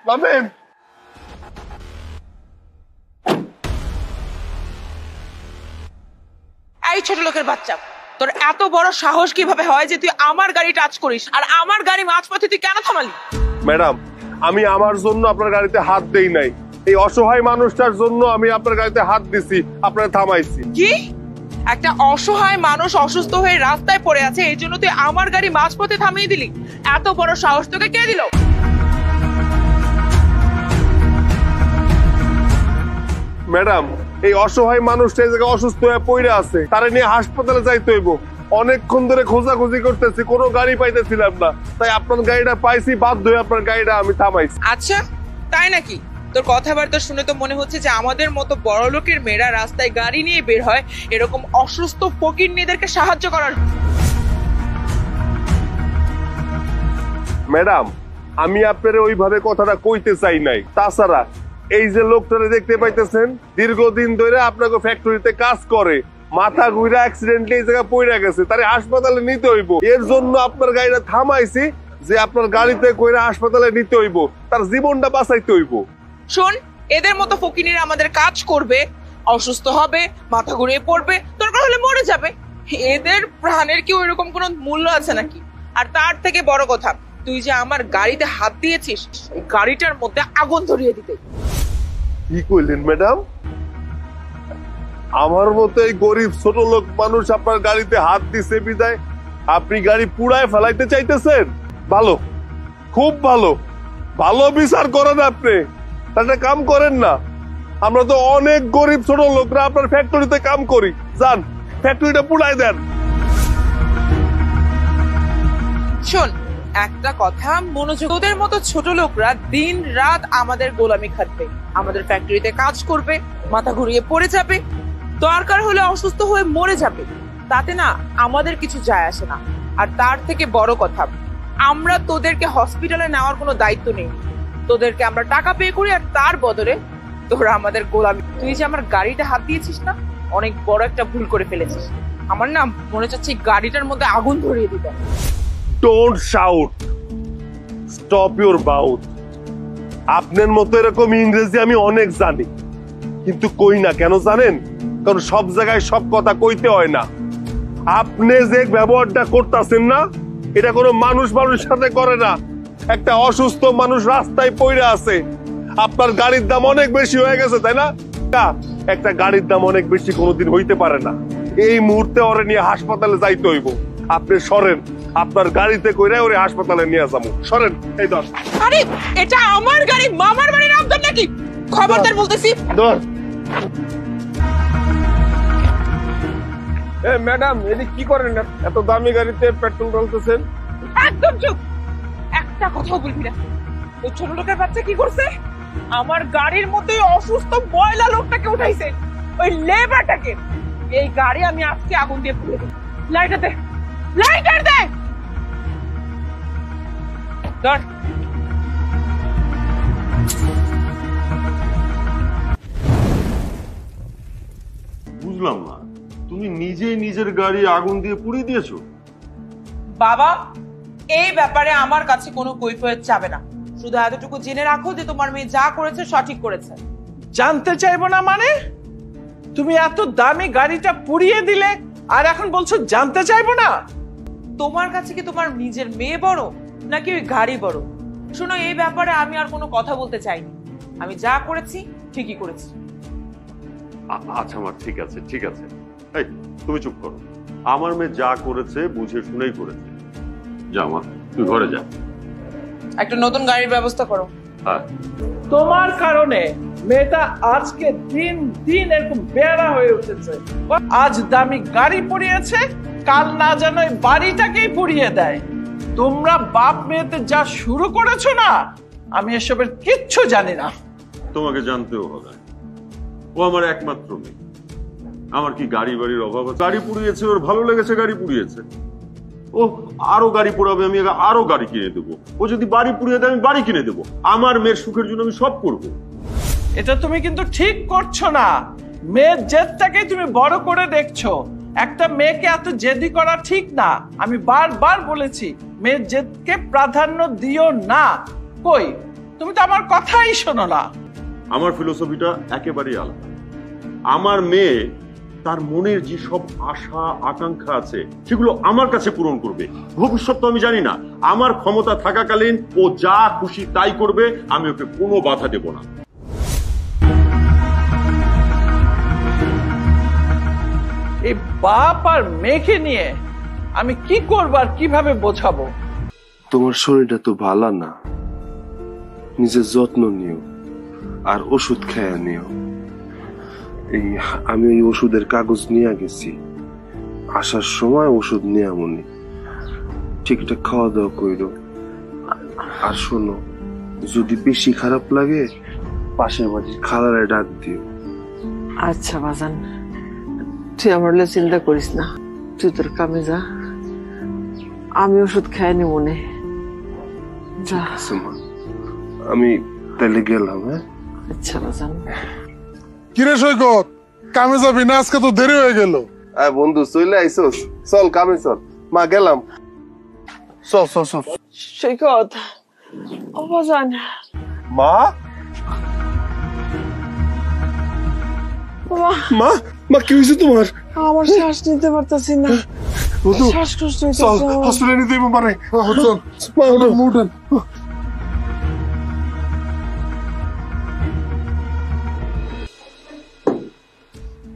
নামেন। এই ছোট লোকের বাচ্চা, তোর এত বড় সাহস কিভাবে হয় যে তুই আমার গাড়ি টাচ করিস, আর আমার গাড়ি মাঝপথে তুই কেন থামালি? ম্যাডাম, আমি আমার জন্য আপনার গাড়িতে হাত দেই নাই, এই অসহায় মানুষটার জন্য আমি আপনার গাড়িতে হাত দিছি, আপনার থামাইছি। কি? একটা অসহায় মানুষ অসুস্থ হয়ে রাস্তায় পড়ে আছে, এই জন্য তুই আমার গাড়ি মাঝপথে থামিয়ে দিলি? এত বড় সাহস তোকে কে দিল? ম্যাডাম, এই অসহায় মানুষটা এই জায়গায় অসুস্থ হয়ে পড়ে আছে, তারে নিয়ে হাসপাতালে যাইতে হইব। অনেকক্ষণ ধরে খোঁজাখুঁজি করতেছি, কোনো গাড়ি পাইতেছিলাম না, তাই আপনার গাড়িটা পাইছি, বাধ্য হয়ে আপনার গাড়িটা আমি থামাইছি। আচ্ছা, তাই নাকি? তোর কথাবার্তা শুনে তো মনে হচ্ছে যে আমাদের মতো বড় লোকের মেয়েরা রাস্তায় গাড়ি নিয়ে বের হয় এরকম অসুস্থ ফকিন্নিদেরকে সাহায্য করার। ম্যাডাম, আমি আপনার ওইভাবে কথাটা কইতে চাই নাই। তাছাড়া এই যে লোকটারে দেখতে পাইতেছেন, দীর্ঘদিন ধরে আপনাকে ফ্যাক্টরিতে কাজ করে, মাথা ঘুরে অ্যাক্সিডেন্টলি এই জায়গায় পড়ে গেছে, তারে হাসপাতালে নিতে হইব। এর জন্য আপনার গাড়িটা থামাইছি, যে আপনার গাড়িতে কইরা হাসপাতালে নিতে হইব, তার জীবনটা বাঁচাইতে হইব। শোন, এদের মতো ফকিনিরা আমাদের কাজ করবে, অসুস্থ হবে, মাথা ঘুরিয়ে পড়বে, দরকার হলে মরে যাবে। এদের প্রাণের কি ওইরকম কোনো মূল্য আছে নাকি? আর তার থেকে বড় কথা, তুই যে আমার গাড়িতে হাত দিয়েছিস, এই গাড়িটার মধ্যে আগুন ধরিয়ে দিতে। কি কইলেন ম্যাডাম? আমার মতো এই গরিব ছোট লোক মানুষ আপনার গাড়িতে হাত দিছে বিদায় আপনি গাড়ি পুড়ায় ফেলাইতে চাইতেছেন? ভালো, খুব ভালো, ভালো বিচার করেন আপনি। একটা কাম করেন না, আমরা তো অনেক গরিব ছোট লোকরা আপনার ফ্যাক্টরিতে কাম করি, যান ফ্যাক্টরিটা পুড়ায় দেন। শোন, একটা কথা মনোযোগ, তোদের মতো ছোট লোকরা দিন রাত আমাদের গোলামি খাটবে, আমাদের ফ্যাক্টরিতে কাজ করবে, মাথা ঘুরিয়ে পড়ে যাবে, দরকার হলে অসুস্থ হয়ে মরে যাবে, তাতে না আমাদের কিছু যায় আসে না। আর তার থেকে বড় কথা, আমরা তোদেরকে হসপিটালে নেওয়ার কোনো দায়িত্ব নেই, তোদেরকে আমরা টাকা পে করি, আর তার বদলে তোরা আমাদের গোলামি। তুই যে আমার গাড়িটা হাত দিয়েছিস না, অনেক বড় একটা ভুল করে ফেলেছিস। আমার না মনে হচ্ছে গাড়িটার মধ্যে আগুন ধরিয়ে দিতে। Don't shout, stop your mouth. আপনার মতো এরকম ইংরেজি আমি অনেক জানি, কিন্তু কই না কেন জানেন? কারণ সব জায়গায় সব কথা কইতে হয় না। আপনি যে ব্যবহারটা করতেছেন না, এটা কোনো মানুষ মানুষের সাথে করে না। একটা অসুস্থ মানুষ রাস্তায় পড়ে আছে, আপনার গাড়ির দাম অনেক বেশি হয়ে গেছে, তাই না? একটা গাড়ির দাম অনেক বেশি কোনোদিন হইতে পারে না। এই মুহূর্তে ওরে নিয়ে হাসপাতালে যাইতে হইব। আপনি সরেন, আপনার গাড়িতে কইরা ওরে হাসপাতালে নিয়ে যাবো। সরেন। এই ধর। আরে এটা আমার গাড়ি, মামার বাড়ির নাম নাকি? খবরদার বলতেছি। ধর। ম্যাডাম, এদিকে কি করেন? এত দামি গাড়িতে পেট্রোল ঢালতেছেন? একদম চুপ, একটা কথাও বলবি না। ওই ছোট লোকের বাচ্চা কি করছে? আমার গাড়ির মধ্যে অসুস্থ ময়লা লোকটাকে উঠাইছে, ওই লেবারটাকে। এই গাড়ি আমি আজকে আগুন দিয়ে পুড়িয়ে দেব। লাইটার দে, লাইটার দে। ধর। বুঝলাম না, তুমি নিজেই নিজের গাড়ি আগুন দিয়ে পুড়িয়ে দিয়েছো? বাবা, এই ব্যাপারে আমার কাছে কোনো কৈফিয়ত চাবে না, শুধু এতটুকু জেনে রাখো যে তোমার মেয়ে যা করেছে সঠিক করেছে। জানতে চাইবো না মানে? তুমি এত দামি গাড়িটা পুড়িয়ে দিলে আর এখন বলছো জানতে চাইবো না? তোমার কাছে কি তোমার নিজের মেয়ে বড় নাকি ওই গাড়ি বড়? শোনো, এই ব্যাপারে আমি আর কোনো কথা বলতে চাইনি। আমি যা করেছি ঠিকই করেছি। আচ্ছা মা, ঠিক আছে ঠিক আছে। এই তুমি চুপ করো। আমার মেয়ে যা করেছে বুঝে শুনেই করেছে। যা মা, তুই ঘরে যা। একটা নতুন গাড়ির ব্যবস্থা করো। হ্যাঁ, তোমার কারণে মেয়েটা আজকে দিন দিন এরকম বেড়া হয়ে উঠেছে। আজ দামি গাড়ি পুড়িয়েছে, কাল না যেন এই বাড়িটাকেই পুড়িয়ে দেয়। তোমরা বাপ মেয়েতে যা শুরু করেছো না, আমি এসবের কিচ্ছু জানি না। তোমাকে জানতেও হবে। ও আমার একমাত্র মেয়ে। আমার কি গাড়ি বাড়ির অভাব আছে? গাড়ি পুড়িয়েছে, ওর ভালো লেগেছে গাড়ি পুড়িয়েছে। ও আরো গাড়ি পোড়াবে, আমি আরো গাড়ি কিনে দেবো। ও যদি বাড়ি পুড়িয়ে দেয় আমি বাড়ি কিনে দেবো। আমার মেয়ের সুখের জন্য আমি সব করবো। এটা তুমি কিন্তু ঠিক করছো না। মেয়ের জেদটাকে তুমি বড় করে দেখছো। একটা মেয়েকে এত জেদি করা ঠিক না। আমি বারবার বলেছি মেয়ের জেদকে প্রাধান্য দিও না। কই, তুমি তো আমার কথাই শোনো না। আমার ফিলোসফিটা একেবারেই আলাদা। আমার মেয়ে তার মনের যে সব আশা আকাঙ্ক্ষা আছে সেগুলো আমার কাছে পূরণ করবে। ভবিষ্যৎ তো আমি জানি না, আমার ক্ষমতা থাকাকালীন ও যা খুশি তাই করবে, আমি ওকে কোনো বাধা দেব না। এই বাপ আর মেয়েকে নিয়ে আমি কি করবো আর কিভাবে বোঝাবো? তোমার শরীরটা তো ভালো না, নিজের যত্ন নিও আর ওষুধ খেয়ে নিও। এই আমি ওই ওষুধের কাগজ নিয়ে গেছি, আসার সময় ওষুধ নিয়ে মনে ঠিকঠাক খাওয়া দাওয়া কইরো। আর শোনো, যদি বেশি খারাপ লাগে পাশের বাড়ির খালারে ডাক দিও। আচ্ছা বাজান, তুই আমার চিন্তা করিস না, তুই তোর কামে যা, আমি ওষুধ খাই নি মনে যা। আমি তাহলে গেলাম। হ্যাঁ, আচ্ছা বাজান। কিরে সৈকত, কামে যাবি না? আজকে তো দেরি হয়ে গেল। বন্ধু চলে আইসোস, চল কামে চল। মা গেলাম, চল চল চল। সৈকত, ও বাজান। মা মা মা কি হয়েছে তোমার? আমার শ্বাস নিতে পারতাছি না, বন্ধু শ্বাসকষ্ট চল হইতেছে। হসপিটালে নিতে হবে। মানে চল, মা ওঠো। উঠেন।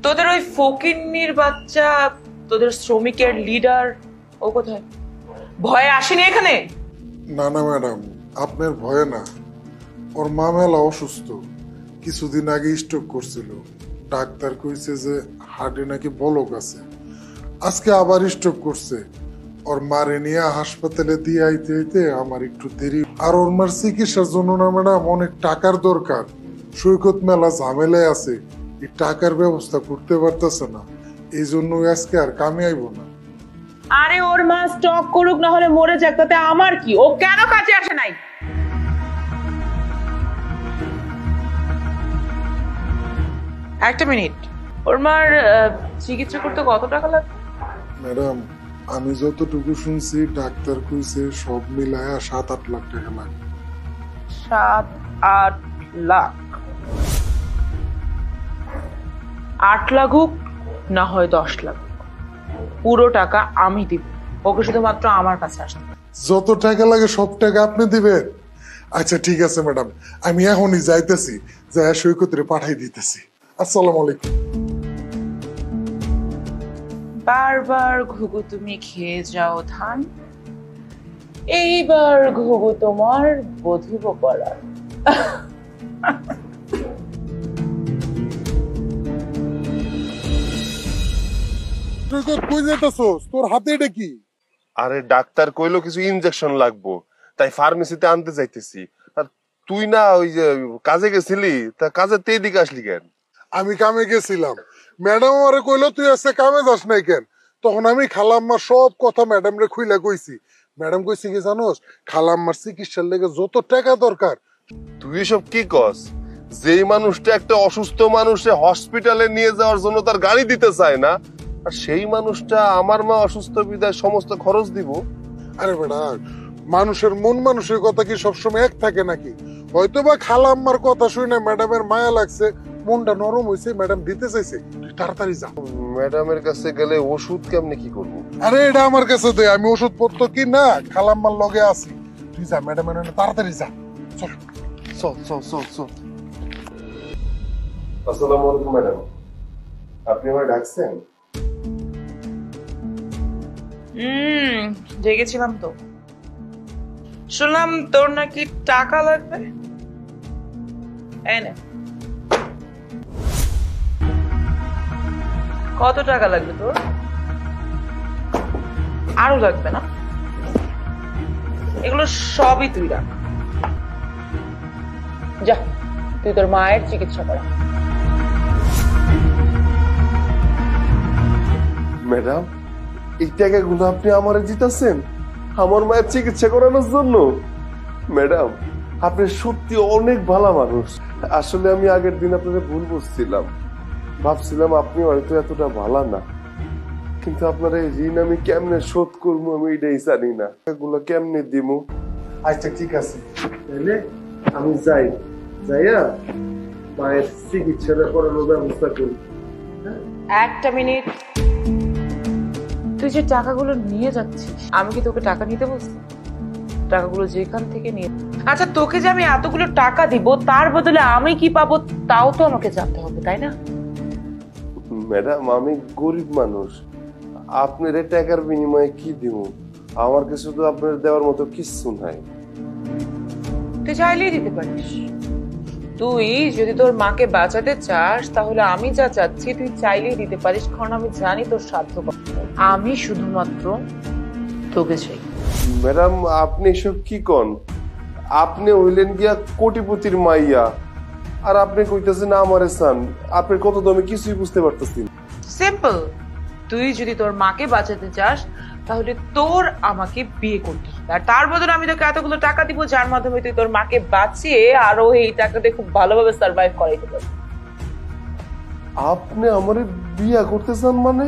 তোদের ওই ফকিন্নির বাচ্চা, তোদের শ্রমিকের লিডার, ও কোথায়? ভয়ে আসেনি এখানে? না না ম্যাডাম, আপনার ভয়ে না, ওর মা মেলা অসুস্থ, কিছুদিন আগে স্ট্রোক করছিল। ডাক্তার কইছে যে হার্টে নাকি বলক আছে, আজকে আবার স্ট্রোক করছে। ওর মারে নিয়ে হাসপাতালে দিয়ে আইতে আইতে আমার একটু দেরি। আর ওর মার চিকিৎসার জন্য না ম্যাডাম অনেক টাকার দরকার। সৈকত মেলা ঝামেলায় আছে, এই টাকার ব্যবস্থা করতে পারতেছে না, এই জন্য আজকে আর কামে আইব না। আরে ওর মা স্টক করুক না হলে মরে যাক, তাতে আমার কি? ও কেন কাজে আসে নাই? একটা মিনিট, ওর মার চিকিৎসা করতে কত টাকা লাগবে? ম্যাডাম, আমি যতটুকু শুনছি ডাক্তার কইছে সব মিলায়া 7-8 লাখ টাকা লাগবে। 7-8 লাখ? 8 লাগুক না হয় 10 লাখ, পুরো টাকা আমি দিব। ওকে শুধুমাত্র আমার কাছে আসতে। যত টাকা লাগে সব টাকা আপনি দিবেন? আচ্ছা ঠিক আছে ম্যাডাম, আমি এখনই যাইতেছি, যাই সৈকতরে পাঠাই দিতেছি। আসসালামু আলাইকুম। বারবার ঘুঘু তুমি খেয়ে যাও ধান, এইবার ঘুঘু তোমার বধিব করার। সৈকত কই যাইতাছস? তোর হাতে এটা কি? আরে ডাক্তার কইলো কিছু ইনজেকশন লাগবো, তাই ফার্মেসিতে আনতে যাইতেছি। আর তুই না ওই যে কাজে গেছিলি, তা কাজের তে এদিকে আসলি কেন? আমি কামে গেছিলাম, ম্যাডাম আমারে কইলো তুই আজকে কামে যাস নাই কেন? তখন আমি খালাম্মার সব কথা ম্যাডাম রে খুইলা কইছি। ম্যাডাম কইছে কি জানোস, খালাম্মার চিকিৎসার লেগে যত টাকা দরকার। তুই এসব কি কস? যেই মানুষটা একটা অসুস্থ মানুষে হসপিটালে নিয়ে যাওয়ার জন্য তার গাড়ি দিতে চায় না, আর সেই মানুষটা আমার মা অসুস্থ বিদায় সমস্ত খরচ দিব? আরে বেটা, মানুষের মন মানুষের কথা কি সবসময় এক থাকে নাকি? হয়তোবা খালাম্মার কথা শুনে ম্যাডামের মায়া লাগছে, মনটা নরম হয়েছে, ম্যাডাম দিতে চাইছে। তুই তাড়াতাড়ি যা। ম্যাডামের কাছে গেলে ওষুধ কেমনে কি করবো? আরে এটা আমার কাছে দে, আমি ওষুধপত্র কি না খালাম্মার লগে আছি। তুই যা, ম্যাডামের তাড়াতাড়ি যা। চল চল চল চল চল। আসসালামু আলাইকুম ম্যাডাম, আপনি আমায় ডাকছেন? জেগেছিলাম তো। শুনলাম তোর নাকি টাকা লাগবে। এই নে। কত টাকা লাগবে তোর? আরো লাগবে না? এগুলো সবই তুই রাখ, যা তুই তোর মায়ের চিকিৎসা করা। ম্যাডাম, এই টাকাগুলো আপনি আমারে দিতেছেন আমার মায়ের চিকিৎসা করানোর জন্য? ম্যাডাম, আপনি সত্যি অনেক ভালো মানুষ। আসলে আমি আগের দিন আপনাকে ভুল বুঝছিলাম, ভাবছিলাম আপনি হয়তো এতটা ভালো না। কিন্তু আপনার এই ঋণ আমি কেমনে শোধ করবো আমি এটাই জানি না, এগুলো কেমনে দিব। আচ্ছা ঠিক আছে, তাহলে আমি যাইয়া মায়ের চিকিৎসাটা করানোর ব্যবস্থা করি। একটা মিনিট, তুই যে টাকাগুলো নিয়ে যাচ্ছিস, আমি কি তোকে টাকা নিতে বলছি? টাকাগুলো যেখান থেকে নিয়ে, আচ্ছা তোকে যে আমি এতগুলো টাকা দিব তার বদলে আমি কি পাবো তাও তো আমাকে জানতে হবে, তাই না? ম্যাডাম আমি গরিব মানুষ, আপনার এই টাকার বিনিময়ে কি দিব? আমার কাছে তো আপনার দেওয়ার মতো কিচ্ছু নাই। তুই চাইলেই দিতে পারিস। তুই যদি তোর মাকে বাঁচাতে চাস তাহলে আমি যা চাচ্ছি তুই চাইলেই দিতে পারিস, কারণ আমি জানি তোর সাধ্য কত। আমি শুধুমাত্র তোকে চাই। ম্যাডাম আপনি এসব কি কন? আপনি হইলেন গিয়া কোটিপতির মাইয়া, আর আপনি কইতেছেন আমারে চান। আপনার কত দামে কিছুই বুঝতে পারতেছি না। সিম্পল, তুই যদি তোর মাকে বাঁচাতে চাস তাহলে তোর আমাকে বিয়ে করতে হবে, আর তার বদলে আমি তোকে এতগুলো টাকা দিব যার মাধ্যমে তুই তোর মাকে বাঁচিয়ে আরো এই টাকাতে খুব ভালোভাবে সার্ভাইভ করাইতে পারবি। আপনি আমারে বিয়া করতে চান মানে?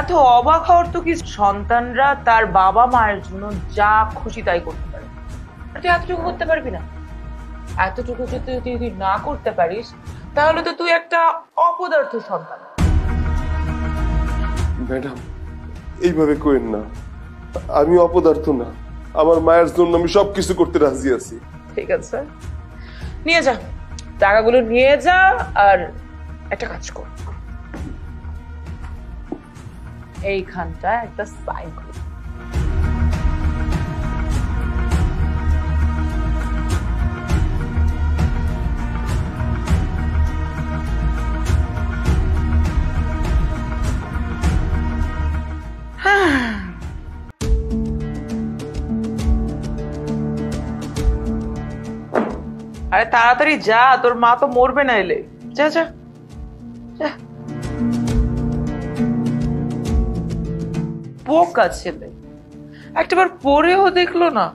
এত অবাক হওয়ার তো কি, সন্তানরা তার বাবা মায়ের জন্য যা খুশি তাই করতে পারে, আর তুই এতটুকু করতে পারবি না? এতটুকু যদি তুই না করতে পারিস তাহলে তো তুই একটা অপদার্থ সন্তান। ম্যাডাম এইভাবে কইেন না, আমি অপদার্থ না, আমার মায়ের জন্য আমি সবকিছু করতে রাজি আছি। ঠিক আছে, নিয়ে যা টাকাগুলো, নিয়ে যা, আর একটা কাজ কর, এইখানটা একটা সাইন কর। আরে তাড়াতাড়ি যা, তোর মা তো মরবে না এলে। যা যা যা। বোকা ছেলে, একটাবার পড়েও দেখলো না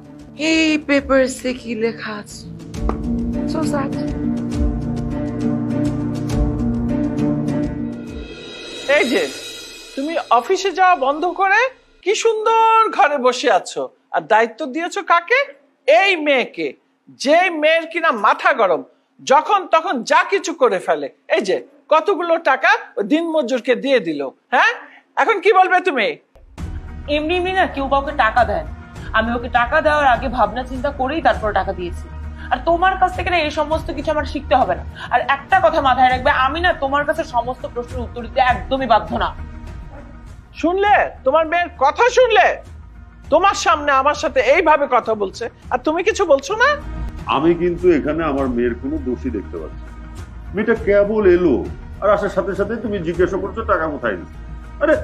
এই পেপারসে কি লেখা আছে। So sad. এই যে তুমি অফিসে যাওয়া বন্ধ করে কি সুন্দর ঘরে বসে আছো, আর দায়িত্ব দিয়েছো কাকে? এই মেয়েকে, যে মেয়ের কিনা মাথা গরম, যখন তখন যা কিছু করে ফেলে। এই যে কতগুলো টাকা দিন মজুরকে দিয়ে দিল। হ্যাঁ, এখন কি বলবে তুমি? এমনি এমনি না কেউ কাউকে টাকা দেয়, আমি ওকে টাকা দেওয়ার আগে ভাবনা চিন্তা করেই তারপর টাকা দিয়েছি। আর তোমার কাছ থেকে না এই সমস্ত কিছু আমার শিখতে হবে না। আর একটা কথা মাথায় রাখবে, আমি না তোমার কাছে সমস্ত প্রশ্নের উত্তর দিতে একদমই বাধ্য না। শুনলে তোমার মেয়ের কথা? শুনলে তোমার সামনে আমার সাথে এইভাবে কথা বলছে আর তুমি কিছু বলছো না? আমি কিন্তু এখানে আমার মেয়ের কোনো দোষী দেখতে পাচ্ছি। মেয়েটা কেবল এলো আর আসার সাথে সাথে তুমি জিজ্ঞাসা করছো টাকা কোথায় দিচ্ছি। আরে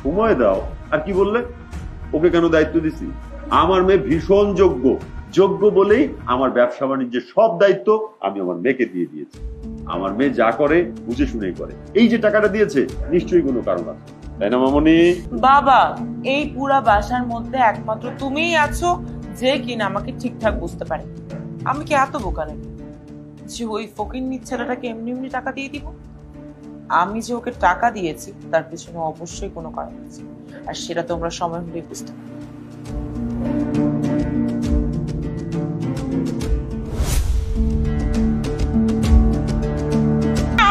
সময় দাও। আর কি বললে? ওকে কেন দায়িত্ব দিছি? আমার মেয়ে ভীষণ যোগ্য বলেই আমার ব্যবসা বাণিজ্যের সব দায়িত্ব আমি আমার মেয়েকে দিয়ে দিয়েছি। আমার মেয়ে যা করে বুঝে শুনেই করে। এই যে টাকাটা দিয়েছে নিশ্চয়ই কোনো কারণ আছে, তাই না মামনি? বাবা, এই পুরা বাসার মধ্যে একমাত্র তুমিই আছো যে কিনা আমাকে ঠিকঠাক বুঝতে পারে। আমি কি এত বোকা নাকি যে ওই ফকিন্নির ছেলেটাকে এমনি এমনি টাকা দিয়ে দিব? আমি যে ওকে টাকা দিয়েছি তার পিছনে অবশ্যই কোনো কারণ আছে, আর সেটা তোমরা সময় হলেই বুঝতে পারবে।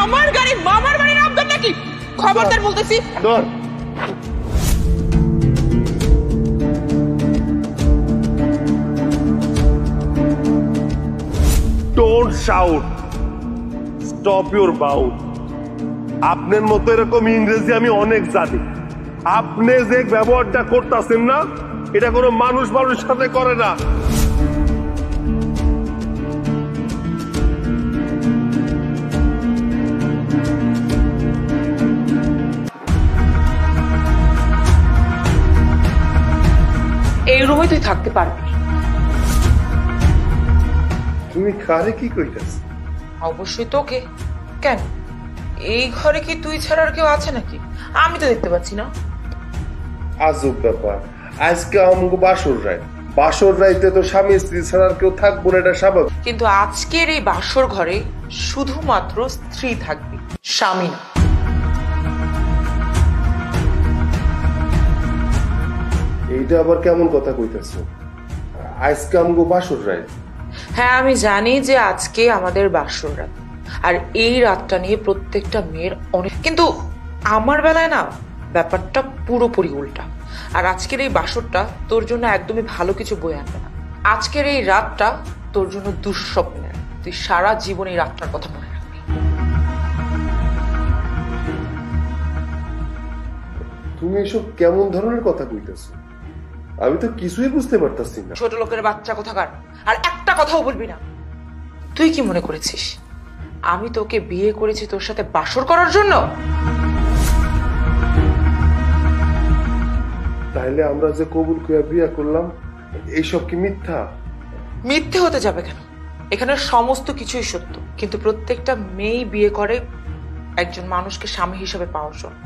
আমার গাড়ি মামার বাড়ির আবদার নাকি? খবরদার বলতেছি। Don't shout. Stop your mouth. আপনার মতো এরকম ইংরেজি আমি অনেক জানি। আপনি যে ব্যবহারটা করতেছেন না, এটা কোনো মানুষের সাথে করে না। এই রুমে তুই থাকতে পারবি। তুমি কারে কি কইতাছ? অবশ্যই তোকে। কেন, এই ঘরে কি তুই ছাড়া আর কেউ আছে নাকি? আমি তো দেখতে পাচ্ছি না। আজব ব্যাপার, আজকে আমাকে বাসর রাইতে তো স্বামী স্ত্রী ছাড়া আর কেউ থাকবো না, এটা স্বাভাবিক। কিন্তু আজকের এই বাসর ঘরে শুধুমাত্র স্ত্রী থাকবে, স্বামী না। এইটা আবার কেমন কথা কইতেছো? আজকে আমগো বাসর রাত। হ্যাঁ, আমি জানি যে আজকে আমাদের বাসর রাত, আর এই রাতটা নিয়ে প্রত্যেকটা মেয়ের অনেক, কিন্তু আমার বেলায় না ব্যাপারটা পুরোপুরি উল্টা। আর আজকের এই বাসরটা তোর জন্য একদমই ভালো কিছু বয়ে আনবে না। আজকের এই রাতটা তোর জন্য দুঃস্বপ্নের। তুই সারা জীবন এই রাতটার কথা মনে রাখবি। তুমি এসব কেমন ধরনের কথা কইতেছো? আমি তো কিছুই বুঝতে পারতাছি না। ছোট লোকের বাচ্চা কোথাকার, আর একটা কথাও বলবি না। তুই কি মনে করেছিস আমি তোকে বিয়ে করেছি তোর সাথে বাসর করার জন্য? তাহলে আমরা যে কবুল কইয়া বিয়ে করলাম, এইসব কি মিথ্যা? মিথ্যে হতে যাবে কেন? এখানে সমস্ত কিছুই সত্য, কিন্তু প্রত্যেকটা মেয়েই বিয়ে করে একজন মানুষকে স্বামী হিসেবে পাওয়ার জন্য,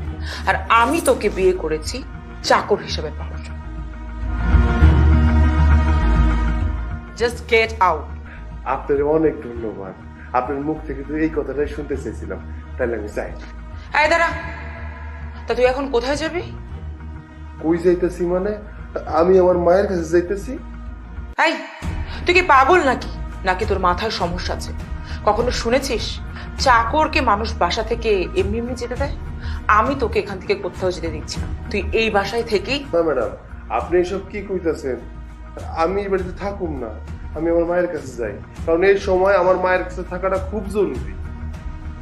আর আমি তোকে বিয়ে করেছি চাকর হিসেবে পাওয়ার জন্য। Just get out. আপনার অনেক ধন্যবাদ। আপনার মুখ থেকে তো এই কথাটাই শুনতে চেয়েছিলাম। তাহলে আমি যাই। এই দাঁড়া, তা তুই এখন কোথায় যাবি? কই যাইতেছি মানে? আমি আমার মায়ের কাছে যাইতেছি। এই, তুই কি পাগল নাকি? নাকি তোর মাথায় সমস্যা আছে? কখনো শুনেছিস চাকরকে মানুষ বাসা থেকে এমনি এমনি যেতে দেয়? আমি তোকে এখান থেকে কোথাও যেতে দিচ্ছি না। তুই এই বাসায় থেকেই। না ম্যাডাম, আপনি এসব কি কইতাছেন? আমি এই বাড়িতে থাকুম না, আমি আমার মায়ের কাছে যাই, কারণ এই সময় আমার মায়ের কাছে থাকাটা খুব জরুরি।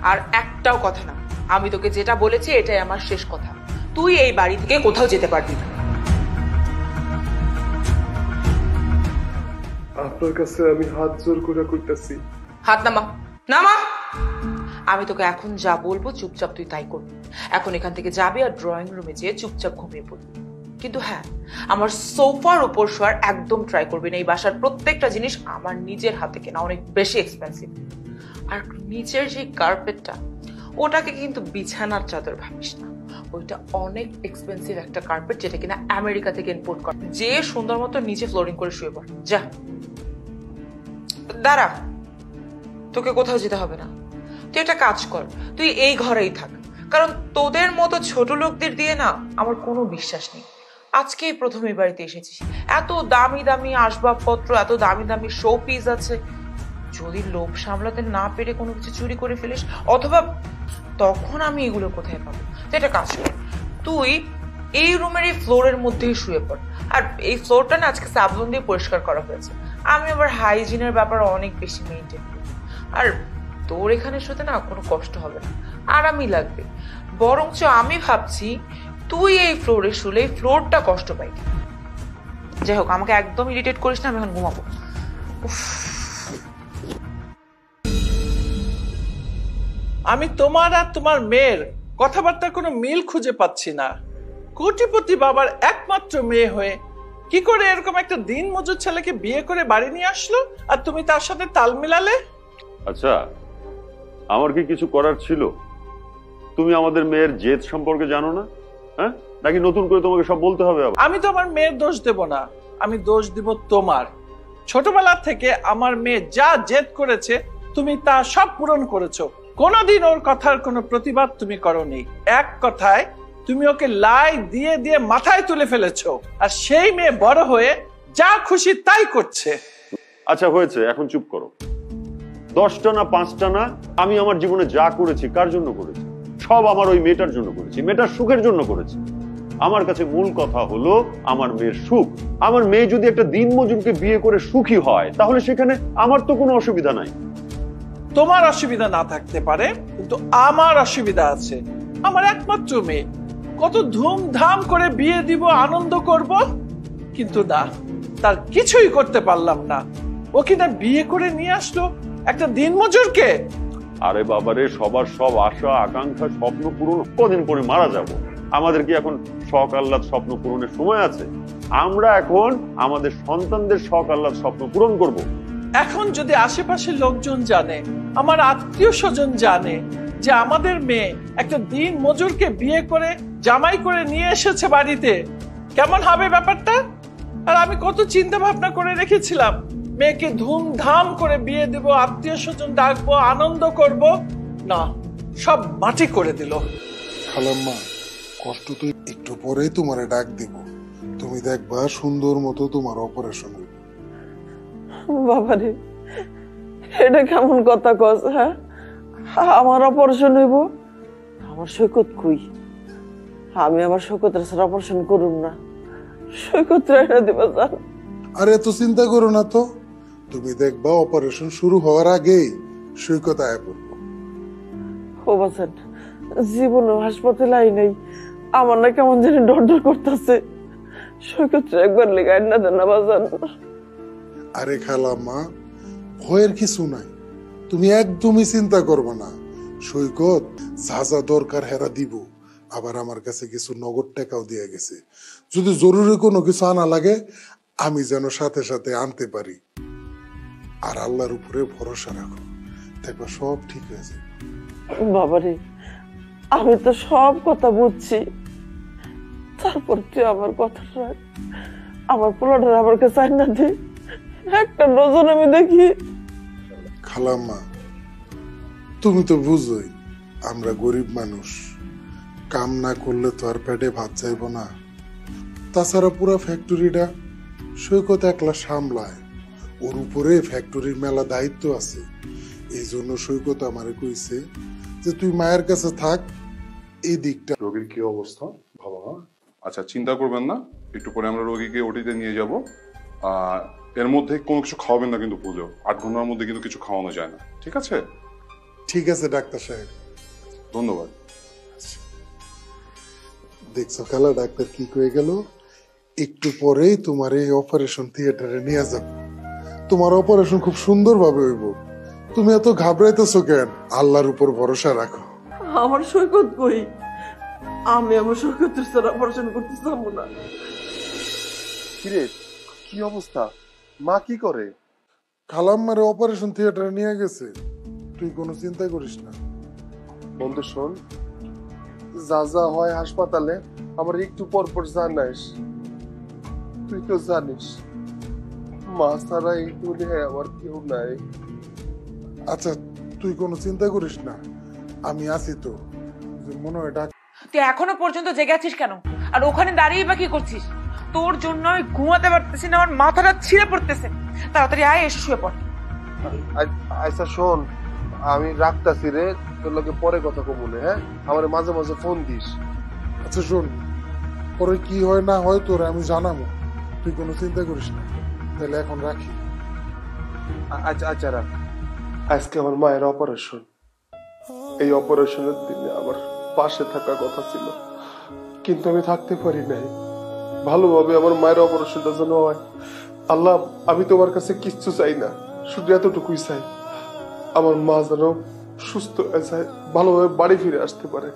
আর একটাও কথা না, আমি তোকে যেটা বলেছি এটাই আমার শেষ কথা। তুই এই বাড়ি থেকে কোথাও যেতে পারবি না। আপনার কাছে আমি হাত জোর করে কইতাছি। হাত নামা, নামা। আমি তোকে এখন যা বলবো চুপচাপ তুই তাই করবি। এখন এখান থেকে যাবি আর ড্রয়িং রুমে যেয়ে চুপচাপ ঘুমিয়ে পড়বি। কিন্তু হ্যাঁ, আমার সোফার উপর শোয়ার একদম ট্রাই করবি না। এই বাসার প্রত্যেকটা জিনিস আমার নিজের হাতে কেনা, অনেক বেশি এক্সপেন্সিভ। আর নিচের যে কার্পেটটা, ওটাকে কিন্তু বিছানার চাদর ভাবিস না। ওইটা অনেক এক্সপেন্সিভ একটা কার্পেট, যেটা কিনা আমেরিকা থেকে ইম্পোর্ট করে। যে সুন্দর মতো নিচে ফ্লোরিং করে শুয়ে পড় যা। দাঁড়া, তোকে কোথাও যেতে হবে না। তুই একটা কাজ কর, তুই এই ঘরেই থাক, কারণ তোদের মতো ছোট লোকদের দিয়ে না আমার কোনো বিশ্বাস নেই। আজকেই প্রথম এই বাড়িতে এসেছিস, এত দামি দামি আসবাবপত্র, এত দামি দামি শো পিস আছে। যদি লোভ সামলাতে না পেরে কোনো কিছু চুরি করে ফেলিস, অথবা তখন আমি এগুলো কোথায় পাবো? তো এটা কাজ কর, তুই এই রুমের এই ফ্লোরের মধ্যেই শুয়ে পড়। আর এই ফ্লোরটা না আজকে সাবলুন দিয়ে পরিষ্কার করা হয়েছে। আমি আবার হাইজিনের ব্যাপার অনেক বেশি মেনটেন করি। আর তোর এখানে শুতে না কোনো কষ্ট হবে না, আরামই লাগবে। বরঞ্চ আমি ভাবছি তুই এই ফ্লোরে শুলে এই ফ্লোরটা কষ্ট পাই। যাই হোক, আমাকে একদম ইরিটেট করিস না, আমি এখন ঘুমাবো। আমি তোমার আর তোমার মেয়ের কথাবার্তার কোনো মিল খুঁজে পাচ্ছি না। কোটিপতি বাবার একমাত্র মেয়ে হয়ে কি করে এরকম একটা দিন মজুর ছেলেকে বিয়ে করে বাড়ি নিয়ে আসলো, আর তুমি তার সাথে তাল মিলালে? আচ্ছা, আমার কি কিছু করার ছিল? তুমি আমাদের মেয়ের জেদ সম্পর্কে জানো না? হ্যাঁ, নাকি নতুন করে তোমাকে সব বলতে হবে? আমি তো আমার মেয়ের দোষ দেব না, আমি দোষ দিব তোমার। ছোটবেলা থেকে আমার মেয়ে যা জেদ করেছে তুমি তা সব পূরণ করেছো। কোনোদিন ওর কথার কোনো প্রতিবাদ তুমি করোনি। এক কথায় তুমি ওকে লাই দিয়ে দিয়ে মাথায় তুলে ফেলেছো, আর সেই মেয়ে বড় হয়ে যা খুশি তাই করছে। আচ্ছা হয়েছে, এখন চুপ করো। 10টা না 5টা না, আমি আমার জীবনে যা করেছি কার জন্য করেছি? সব আমার ওই মেয়েটার জন্য করেছি, মেয়েটার সুখের জন্য করেছি। আমার কাছে মূল কথা হলো আমার মেয়ের সুখ। আমার মেয়ে যদি একটা দিনমজুরকে বিয়ে করে সুখী হয়, তাহলে সেখানে আমার তো কোনো অসুবিধা নাই। তোমার অসুবিধা না থাকতে পারে, কিন্তু আমার অসুবিধা আছে। আমার একমাত্র মেয়ে, কত ধুমধাম করে বিয়ে দিব, আনন্দ করব, কিন্তু না, তার কিছুই করতে পারলাম না। ও কিনা বিয়ে করে নিয়ে আসলো একটা দিনমজুরকে। আরে বাবারে, সবার সব আশা আকাঙ্ক্ষা স্বপ্ন পূরণ, কদিন পরে মারা যাব। আমাদের কি এখন শখ আহ্লাদ স্বপ্ন পূরণের সময় আছে? আমরা এখন আমাদের সন্তানদের শখ আহ্লাদ স্বপ্ন পূরণ করব। এখন যদি আশেপাশের লোকজন জানে, আমার আত্মীয় স্বজন জানে যে আমাদের মেয়ে একটা দিন মজুরকে বিয়ে করে জামাই করে নিয়ে এসেছে বাড়িতে, কেমন হবে ব্যাপারটা? আর আমি কত চিন্তা ভাবনা করে রেখেছিলাম, মেয়েকে ধুমধাম করে বিয়ে দেব, আত্মীয় স্বজন ডাকবো, আনন্দ করব, না, সব মাটি করে দিল। খালাম্মা, কষ্ট তো একটু পরেই তোমারে ডাক দিব। তুমি তুমি দেখবা সুন্দর মতো তোমার অপারেশন হইব। বাবারে, এটা কেমন কথা কস? হ্যাঁ, আমার অপারেশন হইব? আমার সৈকত কই? আমি আমার সৈকতের সাথে অপারেশন করুম না। সৈকত রেখে দিবা জান। আরে এত চিন্তা করো না তো, তুমি দেখবা অপারেশন শুরু হওয়ার আগেই সৈকত আয়া পড়বো। ও বাজান, জীবনে হাসপাতালে আই নাই, আমার না কেমন জানি ডর ডর করতেছে। সৈকত একবার লেগাই না দেন না বাজান। আরে খালাম্মা, ভয়ের কিছু নাই, তুমি একদমই চিন্তা করবে না। সৈকত যা যা দরকার হেরা দিব, আবার আমার কাছে কিছু নগদ টাকাও দিয়ে গেছে। যদি জরুরি কোনো কিছু আনা লাগে আমি যেন সাথে সাথে আনতে পারি। আর আল্লাহর উপরে ভরসা রাখো, দেখবা সব ঠিক হয়ে যাবে। বাবারে, আমি তো সব কথা বুঝছি, তারপর তুই আমার কথা রাখ। আমার পোলাটার আমার কাছে আইনা দে, একটা নজর আমি দেখি। খালাম্মা, তুমি তো বুঝোই আমরা গরিব মানুষ, কাম না করলে তো আর পেটে ভাত চাইব না। তাছাড়া পুরো ফ্যাক্টরিটা সৈকত একলা সামলায়, ওর উপরে ফ্যাক্টরির মেলা দায়িত্ব আছে। এই জন্য সৈকত আমারে কইছে যে তুই মায়ের কাছে থাক, এই দিকটা। রোগীর কি অবস্থা বাবা? আচ্ছা, চিন্তা করবেন না, একটু পরে আমরা রোগীকে ওটিতে নিয়ে যাব। এর মধ্যে কোনো কিছু খাওয়াবেন না কিন্তু ভুলেও। 8 ঘন্টার মধ্যে কিন্তু কিছু খাওয়ানো যায় না, ঠিক আছে? ঠিক আছে ডাক্তার সাহেব। ধন্যবাদ। দেখছো খালা, ডাক্তার কি কয়ে গেল? একটু পরেই তোমার এই অপারেশন থিয়েটারে নিয়ে যাব। তোমার অপারেশন খুব সুন্দর ভাবে হইব। তুমি এত ঘাবড়াইতেছো কেন? আল্লাহর উপর ভরসা রাখো। আমার সৈকত কই? আমি আমার সৈকতের সাথে অপারেশন করতে চাবো না। কিরে, কি অবস্থা? মা কি করে? খালাম্মারে অপারেশন থিয়েটারে নিয়ে গেছে, তুই কোনো চিন্তা করিস না। বন্ধু শোন, যা যা হয় হাসপাতালে আমার একটু পর পর জানাইস। তুই তো জানিস মা ছাড়া এই দুনিয়ায় আমার কেউ নাই। আচ্ছা, তুই কোনো চিন্তা করিস না, আমি আছি তো। যে মনে হয় তুই এখনো পর্যন্ত জেগে আছিস কেন? আর ওখানে দাঁড়িয়ে বা কি করছিস? তোর জন্য আমি ঘুমাতে পারতেছি না, আমার মাথাটা ছিঁড়ে পড়তেছে। তাড়াতাড়ি আয়, এসে শুয়ে পড়। আচ্ছা শোন, আমি রাখতাছি রে, তোর লোকে পরে কথা কমুনে। হ্যাঁ, আমার মাঝে মাঝে ফোন দিস। আচ্ছা শোন, পরে কি হয় না হয় তোর আমি জানাবো, তুই কোনো চিন্তা করিস না। তাহলে এখন রাখি। আচ্ছা আচ্ছা রাখ। আজকে আমার মায়ের অপারেশন। এই অপারেশনের দিনে আমার পাশে থাকার কথা ছিল, কিন্তু আমি থাকতে পারি নাই। ভালোভাবে আমার মায়ের অপারেশনটা যেন হয়। আল্লাহ, আমি তোমার কাছে কিচ্ছু চাই না, শুধু এতটুকুই চাই, আমার মা যেন সুস্থ হয়ে যায়, ভালোভাবে বাড়ি ফিরে আসতে পারে।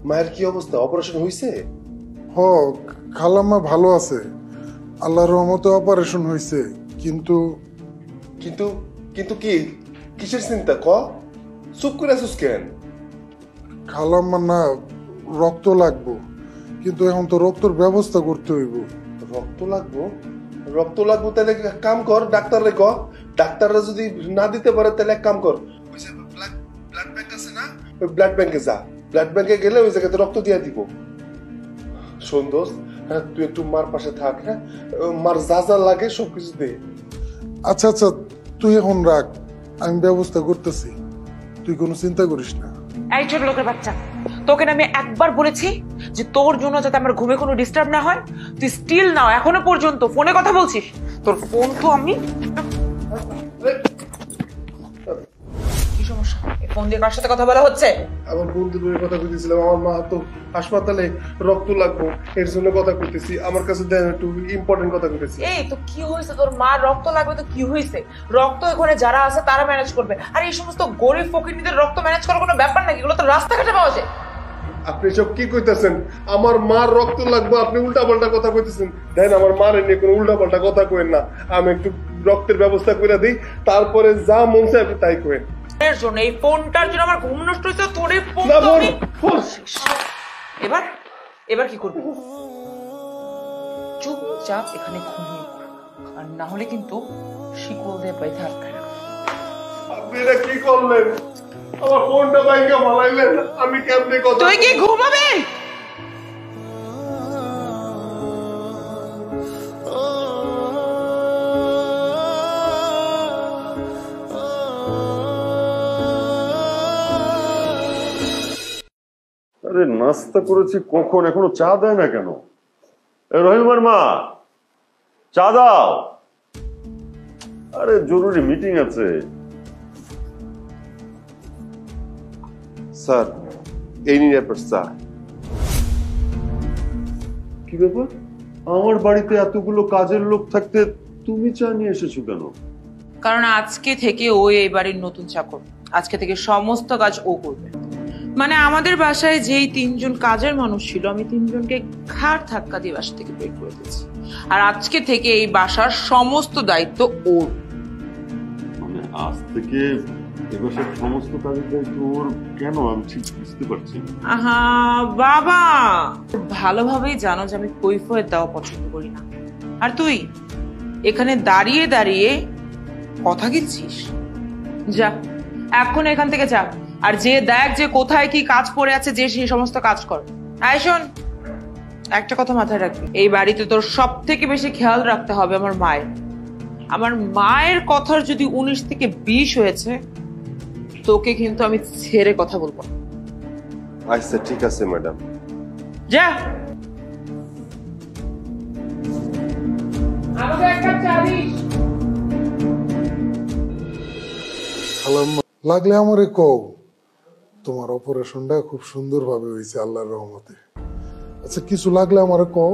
মায়ের কি অবস্থা? অপারেশন হয়েছে? হ, খালাম্মা ভালো আছে, আল্লাহর রহমতে অপারেশন হয়েছে। কিন্তু কিন্তু কিন্তু কি, কিসের চিন্তা? ক, চুপ করে আছিস কেন? খালাম্মা না, রক্ত লাগবো, কিন্তু এখন তো রক্তর ব্যবস্থা করতে হইব। রক্ত লাগবো? রক্ত লাগবো তাহলে এক কাম কর, ডাক্তাররে ক। ডাক্তাররা যদি না দিতে পারে তাহলে এক কাম কর, ব্লাড ব্যাংক আছে না, ওই ব্লাড ব্যাংকে যা। ব্লাড ব্যাংকে গেলে ওই জায়গাতে রক্ত দিয়ে দিব। শোন দোস্ত, হ্যাঁ তুই একটু মার পাশে থাক। হ্যাঁ, মার যা যা লাগে সবকিছু দে। আচ্ছা আচ্ছা, তুই এখন রাখ, আমি ব্যবস্থা করতেছি, তুই কোনো চিন্তা করিস না। এই ছোট লোকের বাচ্চা, তোকে না আমি একবার বলেছি যে তোর জন্য যাতে আমার ঘুমে কোনো ডিস্টার্ব না হয়? তুই স্টিল নাও এখনো পর্যন্ত ফোনে কথা বলছিস। তোর ফোন তো আমি, কি সমস্যা? ফোন দিয়ে কার সাথে কথা বলা হচ্ছে? আমার বন্ধুর বইয়ের কথা কইতেছিলাম, আমার মা তো হাসপাতালে, রক্ত লাগবো, এর জন্য কথা কইতেছি। আমার কাছে দেন একটু ইম্পর্টেন্ট কথা কইতেছি। এই তো কি হয়েছে? তোর মা রক্ত লাগবে তো কি হয়েছে? রক্ত এখানে যারা আছে তারা ম্যানেজ করবে, আর এই সমস্ত গরিব ফকিরনিদের রক্ত ম্যানেজ করার কোনো ব্যাপার নাকি? এগুলো তো রাস্তাঘাটে পাওয়া যায়। আপনি সব কি কইতেছেন? আমার মার রক্ত লাগবে, আপনি উল্টা পাল্টা কথা কইতেছেন। দেন আমার মার নিয়ে কোনো উল্টা পাল্টা কথা কইেন না। আমি একটু রক্তের ব্যবস্থা করে দিই, তারপরে যা মন চায় আপনি তাই কইেন। এর জন্য, এই ফোনটার জন্য আমার ঘুম নষ্ট হয়েছে। তোর এই ফোন না, তো বোন, আমি- বোন। এবার এবার কি করবি? চুপচাপ এখানে ঘুমিয়ে পড়, আর না হলে কিন্তু শিকল দিয়ে বাইধে আটকে রাখবো। আপনি এটা কি করলেন? আমার ফোনটা বাইকে ফালাইলেন, আমি কেমনে কথা? তুই কি ঘুমাবি? আরে নাস্তা করেছি কখন, এখনো চা দেয় না কেন? রহিমার মা, চা দাও। আরে জরুরি মিটিং আছে। স্যার, এই নিয়ে আপনার চা। কি ব্যাপার? আমার বাড়িতে এতগুলো কাজের লোক থাকতে তুমি চা নিয়ে এসেছো কেন? কারণ আজকে থেকে ও এই বাড়ির নতুন চাকর। আজকে থেকে সমস্ত কাজ ও করবে। মানে আমাদের বাসায় যেই 3 জন কাজের মানুষ ছিল, আমি 3 জনকে ঘাড় ধাক্কা দিয়ে বাসা থেকে বের করে দিয়েছি। আর আজকে থেকে এই বাসার সমস্ত দায়িত্ব ওর। মানে আজ থেকে এবছর সমস্ত কাজের দায়িত্ব ওর কেন? আমি ঠিক বুঝতে পারছি না। আহা বাবা, ভালোভাবেই জানো যে আমি কৈফিয়ত দেওয়া পছন্দ করি না। আর তুই এখানে দাঁড়িয়ে দাঁড়িয়ে কথা গিলছিস? যা এখন এখান থেকে যা, আর যে দেখ যে কোথায় কি কাজ পড়ে আছে, যে সেই সমস্ত কাজ কর। আয় শোন, একটা কথা মাথায় রাখবি, এই বাড়িতে তোর সব থেকে বেশি খেয়াল রাখতে হবে আমার মায়ের। আমার মায়ের কথার যদি 19 থেকে 20 হয়েছে, তোকে কিন্তু আমি ছেড়ে কথা বলবো না। আচ্ছা ঠিক আছে ম্যাডাম। যা। আমাকে একটা চা দিস। খালাম্মা, লাগলে আমারে কও। তোমার অপারেশনটা খুব সুন্দরভাবে হয়েছে আল্লাহর রহমতে। আচ্ছা, কিছু লাগলে আমারে কও।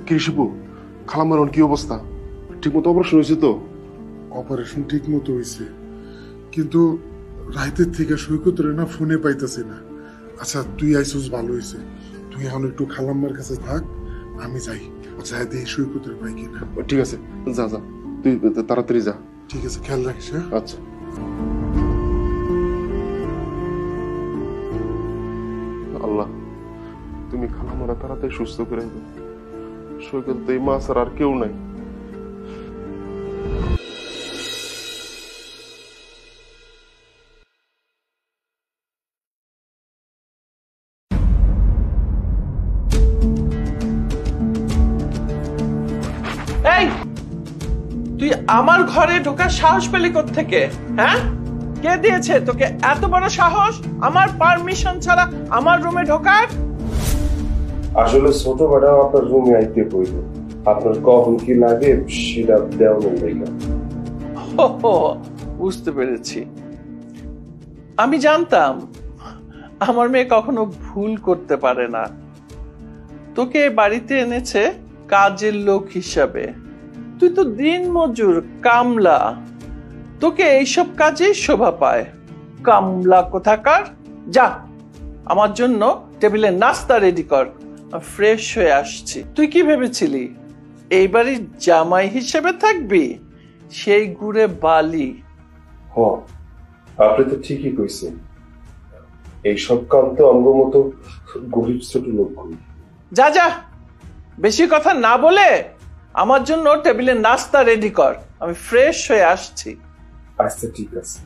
কৃষিপু, খালাম্মার কি অবস্থা? ঠিক মতো অপারেশন হয়েছে তো? অপারেশন ঠিক মতো হয়েছে, কিন্তু রাইতের থেকে সৈকতের না ফোনে পাইতেছি না। আচ্ছা, তুই আইসুস, ভালো হয়েছে। তুই এখন একটু খালাম্মার কাছে থাক, আমি যাই। আচ্ছা, দেখি সৈকতের পাই কিনা। ঠিক আছে, যা যা, তুই তাড়াতাড়ি যা। ঠিক আছে, খেয়াল রাখিস। হ্যাঁ, আচ্ছা। আল্লাহ, তুমি খালামারা তাড়াতাড়ি সুস্থ করে দেবে। সৈকত তো এই মা ছাড়া আর কেউ নাই। এই, তুই আমার ঘরে ঢোকার সাহস পেলি কোত্থেকে? হ্যাঁ, কে দিয়েছে তোকে এত বড় সাহস আমার পারমিশন ছাড়া আমার রুমে ঢোকার? আসলে ছোট ম্যাডাম আপনার রুমে আইতে কইল, আপনার কখন কি লাগে সেটা দেওয়ার জায়গা। হো, বুঝতে পেরেছি। আমি জানতাম আমার মেয়ে কখনো ভুল করতে পারে না। তোকে বাড়িতে এনেছে কাজের লোক হিসাবে। তুই তো দিন মজুর, কামলা। তোকে এইসব কাজেই শোভা পায়। কামলা কোথাকার। যা, আমার জন্য টেবিলে নাস্তা রেডি কর, ফ্রেশ হয়ে আসছি। তুই কি ভেবেছিলি এই বাড়ির জামাই হিসেবে থাকবি? সেই গুড়ে বালি। হ, আপনি তো ঠিকই কইছেন, এইসব কাম তো আমার মতো গরিব ছোট লোক করি। যা যা, বেশি কথা না বলে আমার জন্য টেবিলে নাস্তা রেডি কর, আমি ফ্রেশ হয়ে আসছি। আচ্ছা ঠিক আছে,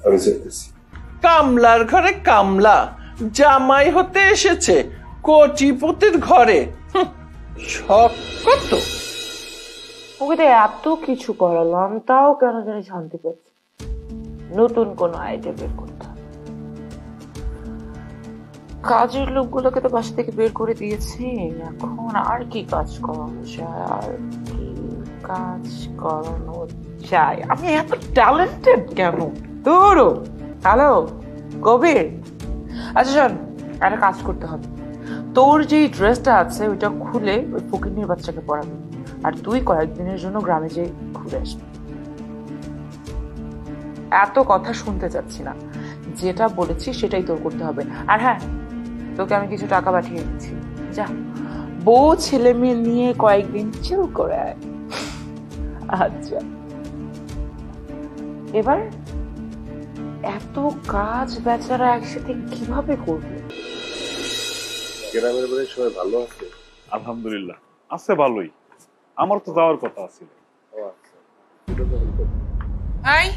আমি যাইতেছি। কামলার ঘরে কামলা, জামাই হতে এসেছে কোটিপতির ঘরে। শখ কত! ওকে এত কিছু করালাম, তাও কেন জানি শান্তি পাচ্ছি। নতুন কোন আইডিয়া বের করতে হবে। কাজের লোকগুলোকে তো বাসা থেকে বের করে দিয়েছি, এখন আর কি কাজ করানো যায়? আর কি কাজ করানো যায়? আমি এত ট্যালেন্টেড কেন? তোরও হ্যালো কবির, আচ্ছা শোন, একটা কাজ করতে হবে। তোর যে ড্রেসটা আছে ওইটা খুলে ওই ফকিন্নির বাচ্চাকে পরাবি, আর তুই কয়েকদিনের জন্য গ্রামে যে ঘুরে আসবি। এত কথা শুনতে চাচ্ছি না, যেটা বলেছি সেটাই তোর করতে হবে। আর হ্যাঁ, তোকে আমি কিছু টাকা পাঠিয়ে দিচ্ছি, যা বউ ছেলে মেয়ে নিয়ে কয়েকদিন চিল করে আয়। আচ্ছা, এবার এত কাজ বেচারা একসাথে কিভাবে করবে? গ্রামের বাড়ির সবাই ভালো আছে? আলহামদুলিল্লাহ আছে ভালোই। আমার তো যাওয়ার কথা আছিল। আই,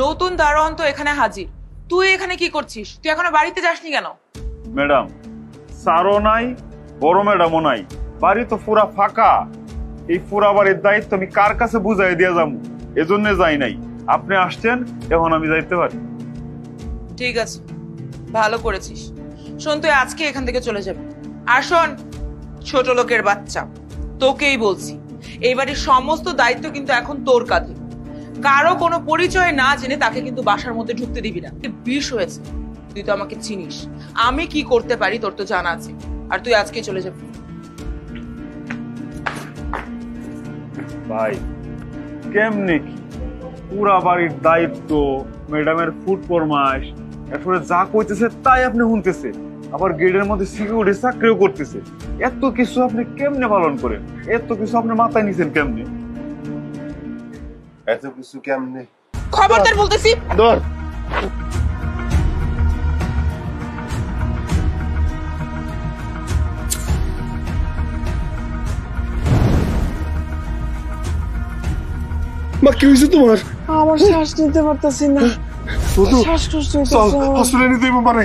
নতুন দারোয়ান তো এখানে হাজির। তুই এখানে কি করছিস? তুই এখনো বাড়িতে যাসনি কেন? ম্যাডাম, স্যারও নাই, বড় ম্যাডামও নাই, বাড়ি তো পুরা ফাঁকা। এই পুরা বাড়ির দায়িত্ব আমি কার কাছে বুঝাই দিয়ে যাবো, এজন্য যাই নাই। আপনি আসছেন, এখন আমি যাইতে পারি। ঠিক আছে, ভালো করেছিস। শোন, তুই আজকে এখান থেকে চলে যাবি। আর শোন, ছোট লোকের বাচ্চা, তোকেই বলছি, এই বাড়ির সমস্ত দায়িত্ব কিন্তু এখন তোর কাঁধে। কারো কোনো পরিচয় না জেনে তাকে কিন্তু বাসার মধ্যে ঢুকতে দিবি না। বিষ হয়েছে, তুই তো আমাকে চিনিস, আমি কি করতে পারি তোর তো জানা আছে। আর তুই আজকে চলে যাবি। ভাই কেমনে কি পুরা বাড়ির দায়িত্ব, ম্যাডামের ফুড ফরমাস, এরপরে যা কইতেছে তাই আপনি শুনতেছে, আবার গেটের মধ্যে সিকিউরিটি চাকরিও করতেছে। এত কিছু আপনি কেমনে পালন করেন? এত কিছু আপনি মাথায় নিছেন কেমনে? এত কিছু কেমনে? খবরদার বলতেছি। ধর। মা, কি হয়েছে তোমার? আমার শ্বাস নিতে পারতেছি না, শ্বাসকষ্ট হইতেছে। হসপিটালে নিতে মানে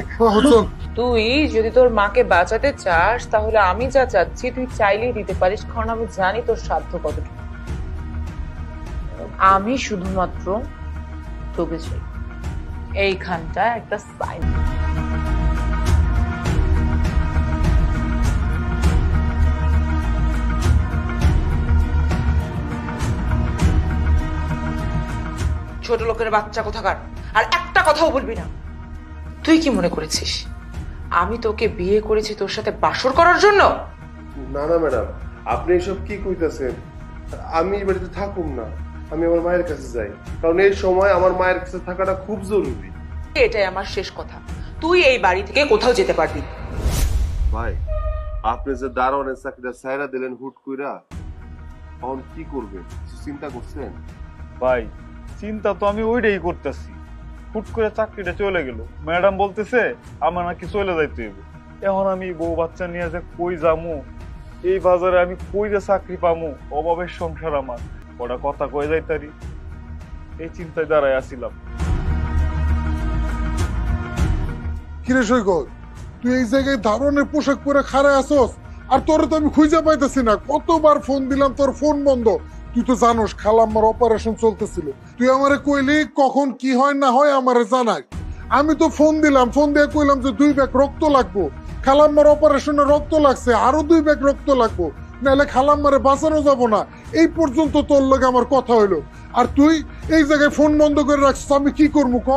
তুই যদি তোর মাকে বাঁচাতে চাস তাহলে আমি যা চাচ্ছি তুই চাইলেই দিতে পারিস, কারণ আমি জানি তোর সাধ্য কতটুকু। আমি শুধুমাত্র তোকে চাই এইখানটা একটা সাইন। ছোট লোকের বাচ্চা কোথাকার, আর একটা কথাও বলবি না। তুই কি মনে করেছিস আমি তোকে বিয়ে করেছি তোর সাথে বাসর করার জন্য? না না ম্যাডাম, আপনি এসব কি কইতাছেন? আমি এই বাড়িতে থাকুম না, আমি আমার মায়ের কাছে যাই, কারণ এই সময় আমার মায়ের কাছে থাকাটা খুব জরুরি। এটাই আমার শেষ কথা, তুই এই বাড়ি থেকে কোথাও যেতে পারবি না। ভাই, আপনি যে দারোয়ানের চাকরিটা ছাইরা দিলেন হুট কইরা, এখন কি করবেন চিন্তা করছেন? ভাই চিন্তা তো আমি ওইটাই করতেছি। হুট করে চাকরিটা চলে গেল, ম্যাডাম বলতেছে আমার নাকি চলে যাইতে হবে। এখন আমি বউ বাচ্চা নিয়ে যে কই যামু, এই বাজারে আমি কই যে চাকরি পামু, অভাবের সংসার আমার, ওটা কথা কয়ে যাইতারি, এই চিন্তায় দাঁড়ায় আসিলাম। কিরে সৈকত, তুই এই জায়গায় দারুণের পোশাক পরে খাড়া আসস, আর তোরে তো আমি খুঁজে পাইতেছি না। কতবার ফোন দিলাম, তোর ফোন বন্ধ। তুই তো জানোস খালাম্মার অপারেশন চলতেছিল, তুই আমারে কইলি কখন কি হয় না হয় আমারে জানাই। আমি তো ফোন দিলাম, ফোন দিয়ে কইলাম যে 2 ব্যাগ রক্ত লাগবো, খালাম্মার অপারেশনে রক্ত লাগছে, আরো 2 ব্যাগ রক্ত লাগবো, নাহলে খালাম্মারে বাঁচানো যাবো না। এই পর্যন্ত তোর লগে আমার কথা হইলো, আর তুই এই জায়গায় ফোন বন্ধ করে রাখছিস। আমি কি করবো ক?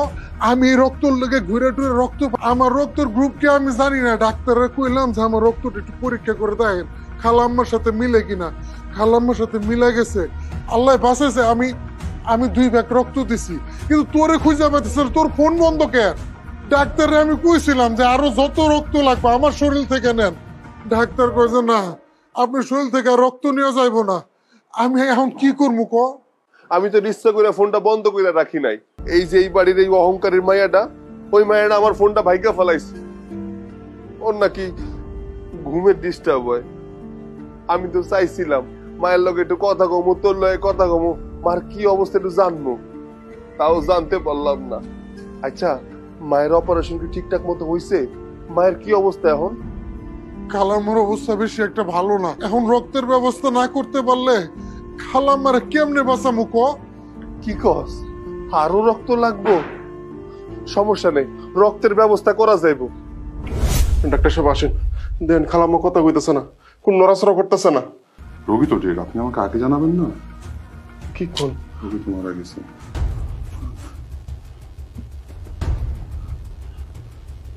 আমি এই রক্তর লেগে ঘুরে টুরে রক্ত, আমার রক্তের গ্রুপ কি আমি জানি না। ডাক্তাররা কইলাম যে আমার রক্তটা একটু পরীক্ষা করে দেখেন খালাম্মার সাথে মিলে কিনা। খালাম্মার সাথে মিলে গেছে, আল্লাহ বাঁচাইছে। আমি 2 ব্যাগ রক্ত দিছি, কিন্তু তোরে খুঁজে পাইতেছে, তোর ফোন বন্ধ কেন? ডাক্তারে আমি কইছিলাম যে আরো যত রক্ত লাগবে আমার শরীর থেকে নেন। ডাক্তার কয় যে না, আপনার শরীর থেকে রক্ত নেওয়া যাইব না। আমি এখন কি করবো ক? আমি তো ইচ্ছা করে ফোনটা বন্ধ করে রাখি নাই। এই যে এই বাড়ির এই অহংকারের মায়াটা, ওই মায়াটা আমার ফোনটা ভাইকা ফেলাইছে। ওর নাকি ঘুমের ডিস্টার্ব হয়। আমি তো চাইছিলাম মায়ের লগে একটু কথা কমু, তোর লগে কথা কমু, মার কি অবস্থা একটু জানবো, তাও জানতে পারলাম না। আচ্ছা, মায়ের অপারেশন কি ঠিকঠাক মতো হয়েছে? মায়ের কি অবস্থা এখন? খালাম্মার অবস্থা বেশি একটা ভালো না। এখন রক্তের ব্যবস্থা না করতে পারলে খালাম্মার কেমনে বাঁচামু ক? কি কস? আরো রক্ত লাগবো? সমস্যা নেই, রক্তের ব্যবস্থা করা যাইব। ডাক্তার সাহেব আসেন, দেন খালাম্মা কথা কইতেছে না, কোন নড়াচড়া করতেছে না। রোগী তো ডেট, আপনি আমাকে আগে জানাবেন না? কি কোন রোগী তো মারা গেছে।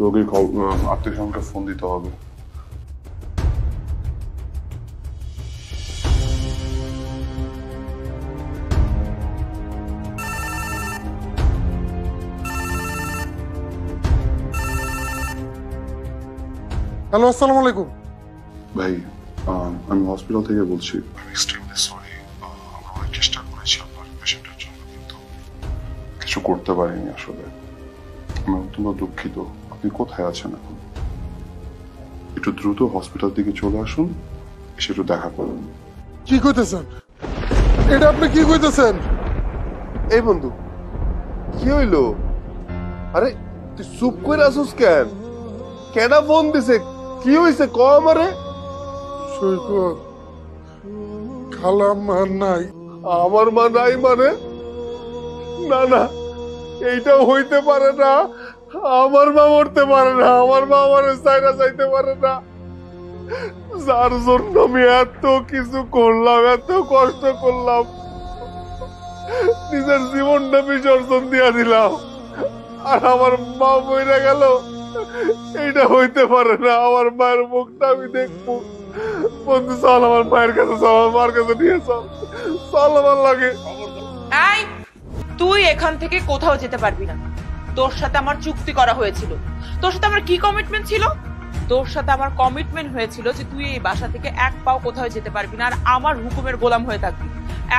রোগীর আত্মীয় স্বজনকে ফোন দিতে হবে। হ্যালো, আসসালামু আলাইকুম। ভাই আমি হসপিটাল থেকে বলছি। এক্সট্রিমলি সরি, আমরা অনেক চেষ্টা করেছি আপনার পেশেন্টের জন্য, কিন্তু কিছু করতে পারিনি। আসলে আমি অত্যন্ত দুঃখিত। আপনি কোথায় আছেন এখন? একটু দ্রুত হসপিটাল দিকে চলে আসুন, এসে একটু দেখা করুন। কি কইতেছেন? এটা আপনি কি কইতেছেন? এই বন্ধু, কি হইলো? আরে তুই চুপ করে আসুস কেন? কেডা ফোন দিছে? কি হইছে ক আমারে? সৈকত, খালাম আর নাই। আমার মা নাই মানে? না না, এইটাও হইতে পারে না। আমার মা মরতে পারে না, আমার মা আমার চাইনা যাইতে পারে না। যার জন্য আমি এত কিছু করলাম, এত কষ্ট করলাম, নিজের জীবনটা বিসর্জন দিয়া দিলাম, আর আমার মা মরে গেল। এইটা হইতে পারে না। আমার মায়ের মুখটা আমি দেখবো। বন্ধু চল, আমার মায়ের কাছে চল, আমার মার কাছে নিয়ে চল, চল আমার লাগে। এই, তুই এখান থেকে কোথাও যেতে পারবি না। তোর সাথে আমার চুক্তি করা হয়েছিল। তোর সাথে আমার কি কমিটমেন্ট ছিল? তোর সাথে আমার কমিটমেন্ট হয়েছিল যে তুই এই বাসা থেকে এক পাও কোথাও যেতে পারবি না, আর আমার হুকুমের গোলাম হয়ে থাকবি।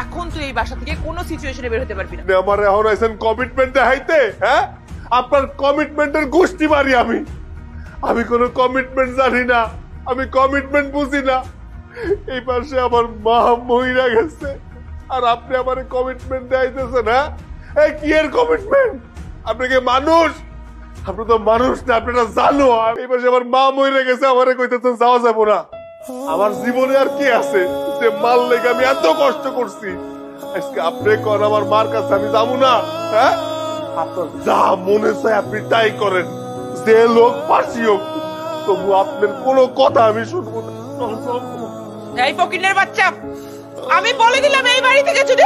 এখন তুই এই বাসা থেকে কোনো সিচুয়েশনে বের হতে পারবি না। আমার এখন আইছেন কমিটমেন্ট দেখাইতে? হ্যাঁ, আপনার কমিটমেন্টের গোষ্ঠী মারি আমি। আমি কোনো কমিটমেন্ট জানি না, আমি কমিটমেন্ট বুঝি না। এই পাশে আমার মা মহিলা গেছে, আর আপনি আমার কমিটমেন্ট দেখাইতেছেন? হ্যাঁ, এই কি এর কমিটমেন্ট? আপনি কি মানুষ? আপনি তো মানুষ না, আপনি একটা জানোয়ার। এই পাশে আমার মা মহিলা গেছে, আমারে কইতেছেন যাওয়া যাবো না। আমার জীবনে আর কি আছে যে মাল লেগে আমি এত কষ্ট করছি? আজকে আপনি কর আমার মার কাছে আমি যাবো না? হ্যাঁ, আপনার যা মনে চায় আপনি তাই করেন, যে লোক ফাঁসি হোক, তবু আপনার কোনো কথা আমি শুনবো না। এই ফকিনের বাচ্চা, আমি বলে দিলাম এই বাড়ি থেকে যদি